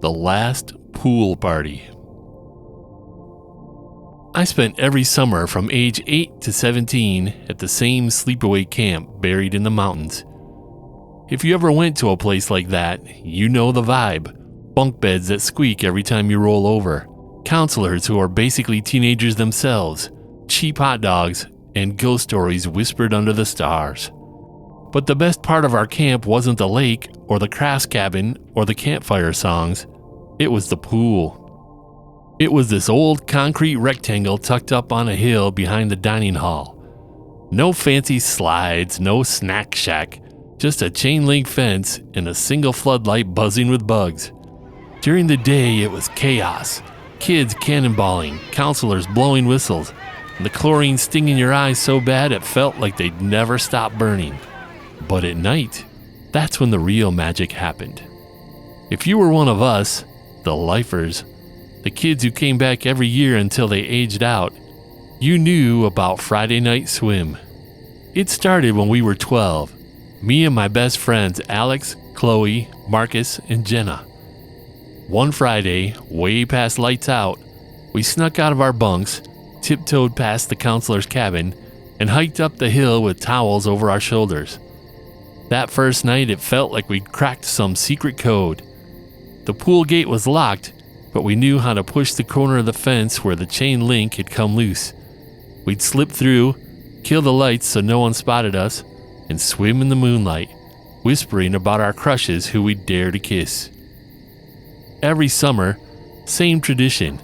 the last pool party. I spent every summer from age 8 to 17 at the same sleepaway camp buried in the mountains. If you ever went to a place like that, you know the vibe. Bunk beds that squeak every time you roll over, counselors who are basically teenagers themselves, cheap hot dogs, and ghost stories whispered under the stars. But the best part of our camp wasn't the lake or the crafts cabin or the campfire songs. It was the pool. It was this old concrete rectangle tucked up on a hill behind the dining hall. No fancy slides, no snack shack, just a chain link fence and a single floodlight buzzing with bugs. During the day, it was chaos. Kids cannonballing, counselors blowing whistles, and the chlorine stinging your eyes so bad it felt like they'd never stop burning. But at night, that's when the real magic happened. If you were one of us, the lifers, the kids who came back every year until they aged out, you knew about Friday night swim. It started when we were 12, me and my best friends Alex, Chloe, Marcus, and Jenna. One Friday, way past lights out, we snuck out of our bunks, tiptoed past the counselor's cabin, and hiked up the hill with towels over our shoulders. That first night, it felt like we'd cracked some secret code. The pool gate was locked, but we knew how to push the corner of the fence where the chain link had come loose. We'd slip through, kill the lights so no one spotted us, and swim in the moonlight, whispering about our crushes who we'd dare to kiss. Every summer, same tradition.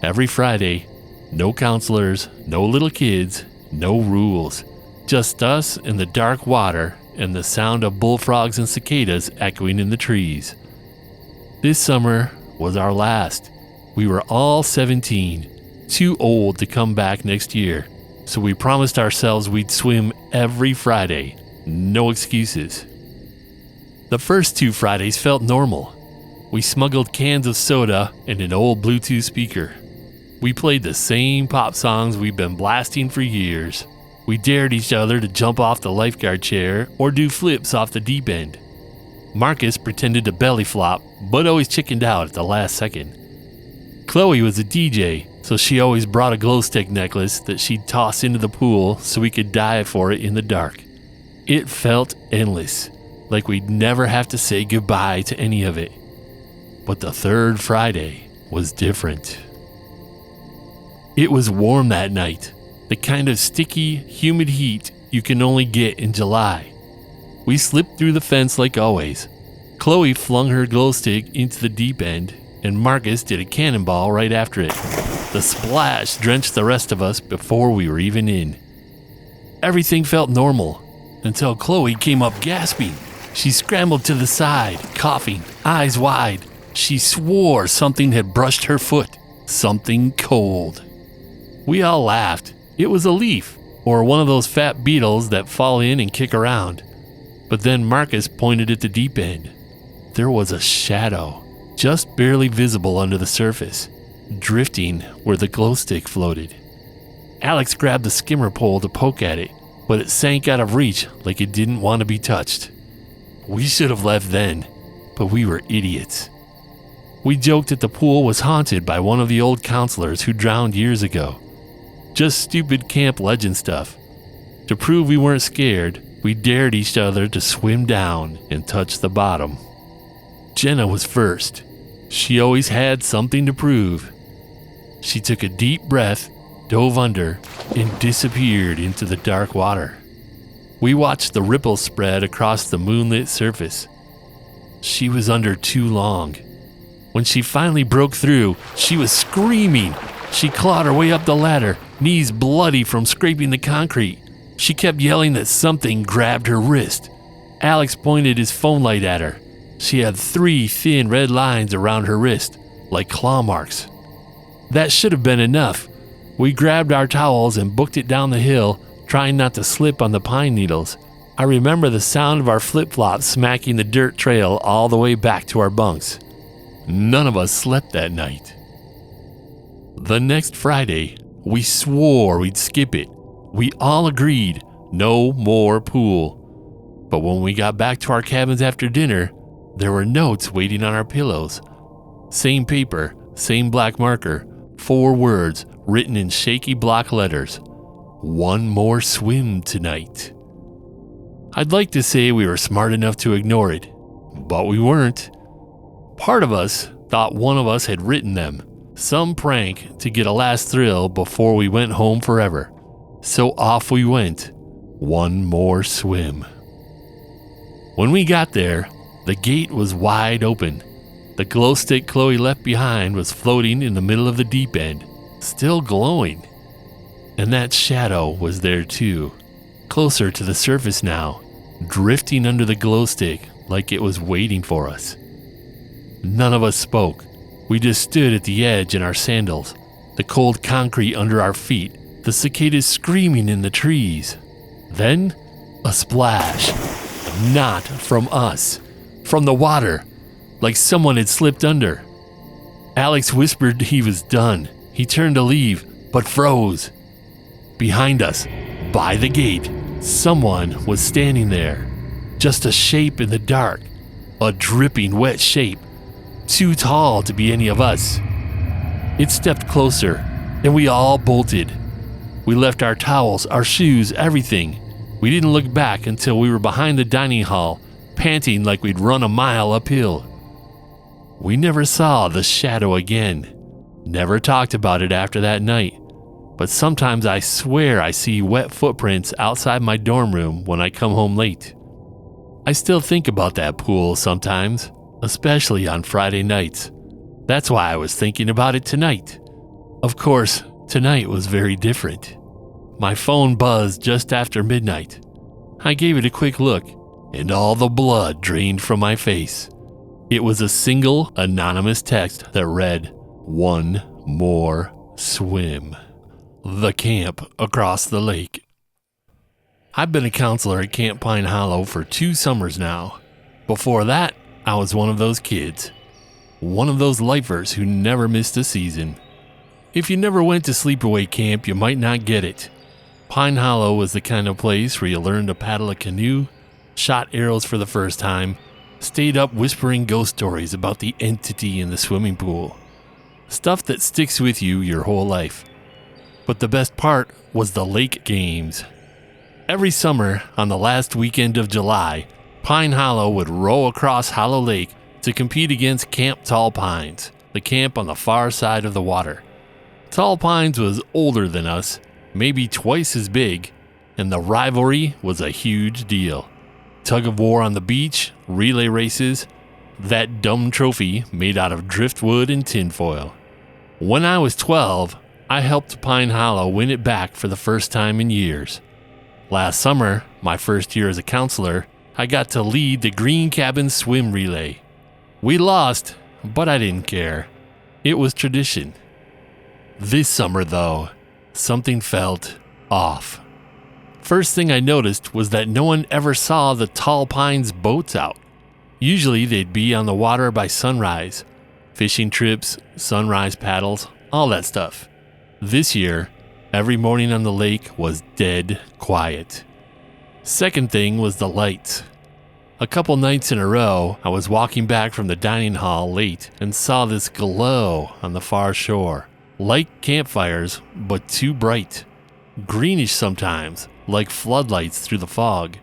Every Friday, no counselors, no little kids, no rules. Just us in the dark water and the sound of bullfrogs and cicadas echoing in the trees. This summer was our last. We were all 17, too old to come back next year, so we promised ourselves we'd swim every Friday. No excuses. The first 2 Fridays felt normal. We smuggled cans of soda and an old Bluetooth speaker. We played the same pop songs we've been blasting for years. We dared each other to jump off the lifeguard chair or do flips off the deep end. Marcus pretended to belly flop, but always chickened out at the last second. Chloe was a DJ, so she always brought a glow stick necklace that she'd toss into the pool so we could dive for it in the dark. It felt endless, like we'd never have to say goodbye to any of it. But the third Friday was different. It was warm that night, the kind of sticky, humid heat you can only get in July. We slipped through the fence like always. Chloe flung her glow stick into the deep end, and Marcus did a cannonball right after it. The splash drenched the rest of us before we were even in. Everything felt normal, until Chloe came up gasping. She scrambled to the side, coughing, eyes wide. She swore something had brushed her foot, something cold. We all laughed. It was a leaf, or one of those fat beetles that fall in and kick around. But then Marcus pointed at the deep end. There was a shadow, just barely visible under the surface, drifting where the glow stick floated. Alex grabbed the skimmer pole to poke at it, but it sank out of reach like it didn't want to be touched. We should have left then, but we were idiots. We joked that the pool was haunted by one of the old counselors who drowned years ago. Just stupid camp legend stuff. To prove we weren't scared, we dared each other to swim down and touch the bottom. Jenna was first. She always had something to prove. She took a deep breath, dove under, and disappeared into the dark water. We watched the ripples spread across the moonlit surface. She was under too long. When she finally broke through, she was screaming. She clawed her way up the ladder, knees bloody from scraping the concrete. She kept yelling that something grabbed her wrist. Alex pointed his phone light at her. She had 3 thin red lines around her wrist, like claw marks. That should have been enough. We grabbed our towels and booked it down the hill, trying not to slip on the pine needles. I remember the sound of our flip-flops smacking the dirt trail all the way back to our bunks. None of us slept that night. The next Friday, we swore we'd skip it. We all agreed, no more pool. But when we got back to our cabins after dinner, there were notes waiting on our pillows. Same paper, same black marker, 4 words written in shaky block letters. One more swim tonight. I'd like to say we were smart enough to ignore it, but we weren't. Part of us thought one of us had written them, some prank to get a last thrill before we went home forever. So off we went. One more swim. When we got there, the gate was wide open. The glow stick Chloe left behind was floating in the middle of the deep end, still glowing. And that shadow was there too, closer to the surface now, drifting under the glow stick like it was waiting for us. None of us spoke. We just stood at the edge in our sandals, the cold concrete under our feet, the cicadas screaming in the trees. Then, a splash. Not from us, from the water, like someone had slipped under. Alex whispered he was done. He turned to leave, but froze. Behind us, by the gate, someone was standing there. Just a shape in the dark, a dripping wet shape, too tall to be any of us. It stepped closer, and we all bolted. We left our towels, our shoes, everything. We didn't look back until we were behind the dining hall, panting like we'd run a mile uphill. We never saw the shadow again. Never talked about it after that night. But sometimes I swear I see wet footprints outside my dorm room when I come home late. I still think about that pool sometimes, especially on Friday nights. That's why I was thinking about it tonight. Of course, tonight was very different. My phone buzzed just after midnight. I gave it a quick look, and all the blood drained from my face. It was a single anonymous text that read, "One more swim." The camp across the lake. I've been a counselor at Camp Pine Hollow for 2 summers now. Before that, I was one of those kids. One of those lifers who never missed a season. If you never went to sleepaway camp, you might not get it. Pine Hollow was the kind of place where you learned to paddle a canoe, shot arrows for the first time, stayed up whispering ghost stories about the entity in the swimming pool. Stuff that sticks with you your whole life. But the best part was the lake games. Every summer, on the last weekend of July, Pine Hollow would row across Hollow Lake to compete against Camp Tall Pines, the camp on the far side of the water. Tall Pines was older than us, maybe twice as big, and the rivalry was a huge deal. Tug of war on the beach, relay races, that dumb trophy made out of driftwood and tinfoil. When I was 12, I helped Pine Hollow win it back for the first time in years. Last summer, my first year as a counselor, I got to lead the Green Cabin swim relay. We lost, but I didn't care. It was tradition. This summer, though, something felt off. First thing I noticed was that no one ever saw the Tall Pines boats out. Usually they'd be on the water by sunrise. Fishing trips, sunrise paddles, all that stuff. This year, every morning on the lake was dead quiet. Second thing was the lights. A couple nights in a row, I was walking back from the dining hall late and saw this glow on the far shore. Like campfires, but too bright. Greenish sometimes, like floodlights through the fog.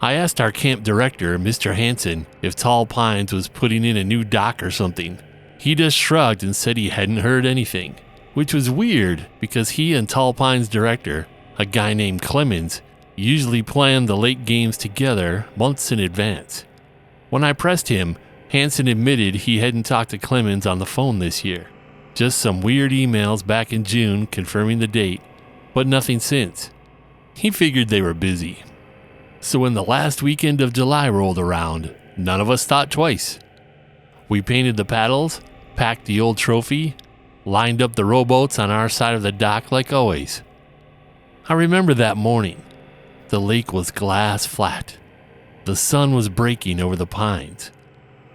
I asked our camp director, Mr. Hansen, if Tall Pines was putting in a new dock or something. He just shrugged and said he hadn't heard anything, which was weird because he and Tall Pines director, a guy named Clemens, usually planned the lake games together months in advance. When I pressed him, Hansen admitted he hadn't talked to Clemens on the phone this year. Just some weird emails back in June confirming the date, but nothing since. He figured they were busy. So when the last weekend of July rolled around, none of us thought twice. We painted the paddles, packed the old trophy, lined up the rowboats on our side of the dock like always. I remember that morning. The lake was glass flat. The sun was breaking over the pines.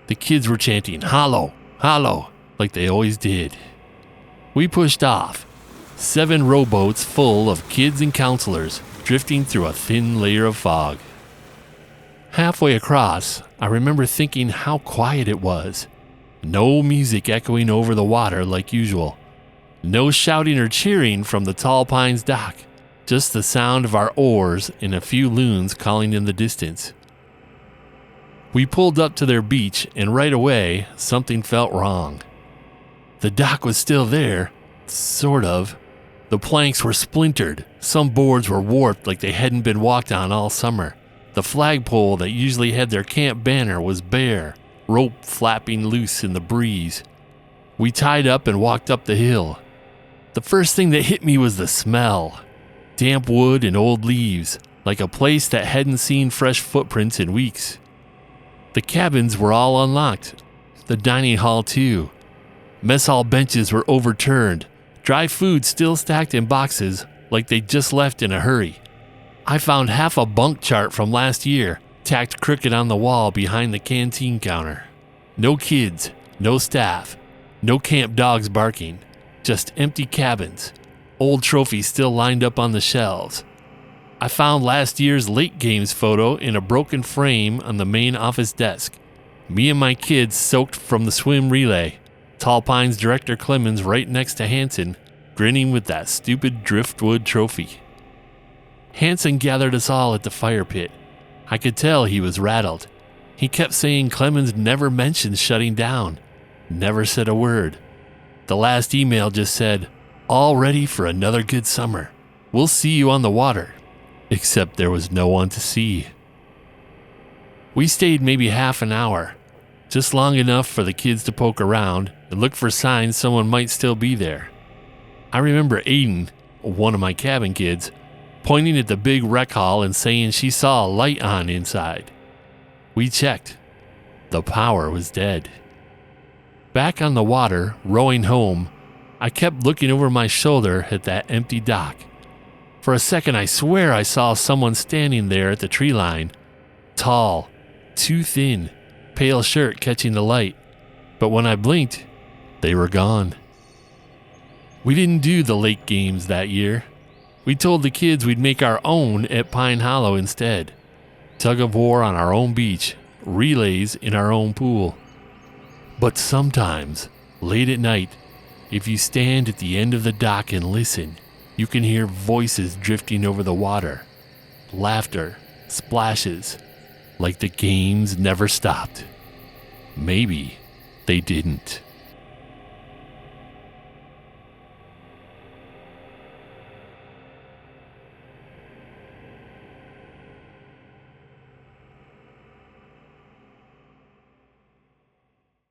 The kids were chanting, "Hollow, hollow," like they always did. We pushed off, 7 rowboats full of kids and counselors drifting through a thin layer of fog. Halfway across, I remember thinking how quiet it was. No music echoing over the water like usual. No shouting or cheering from the Tall Pines dock. Just the sound of our oars and a few loons calling in the distance. We pulled up to their beach, and right away, something felt wrong. The dock was still there, sort of. The planks were splintered. Some boards were warped like they hadn't been walked on all summer. The flagpole that usually had their camp banner was bare, rope flapping loose in the breeze. We tied up and walked up the hill. The first thing that hit me was the smell. Damp wood and old leaves, like a place that hadn't seen fresh footprints in weeks. The cabins were all unlocked. The dining hall too. Mess hall benches were overturned. Dry food still stacked in boxes like they'd just left in a hurry. I found half a bunk chart from last year tacked crooked on the wall behind the canteen counter. No kids, no staff, no camp dogs barking. Just empty cabins. Old trophies still lined up on the shelves. I found last year's late games photo in a broken frame on the main office desk. Me and my kids soaked from the swim relay. Tall Pines director Clemens right next to Hanson, grinning with that stupid driftwood trophy. Hanson gathered us all at the fire pit. I could tell he was rattled. He kept saying Clemens never mentioned shutting down. Never said a word. The last email just said, "All ready for another good summer. We'll see you on the water." Except there was no one to see. We stayed maybe half an hour, just long enough for the kids to poke around and look for signs someone might still be there. I remember Aiden, one of my cabin kids, pointing at the big rec hall and saying she saw a light on inside. We checked. The power was dead. Back on the water, rowing home, I kept looking over my shoulder at that empty dock. For a second, I swear I saw someone standing there at the tree line. Tall, too thin, pale shirt catching the light. But when I blinked, they were gone. We didn't do the lake games that year. We told the kids we'd make our own at Pine Hollow instead. Tug of war on our own beach, relays in our own pool. But sometimes, late at night, if you stand at the end of the dock and listen, you can hear voices drifting over the water. Laughter, splashes, like the games never stopped. Maybe they didn't.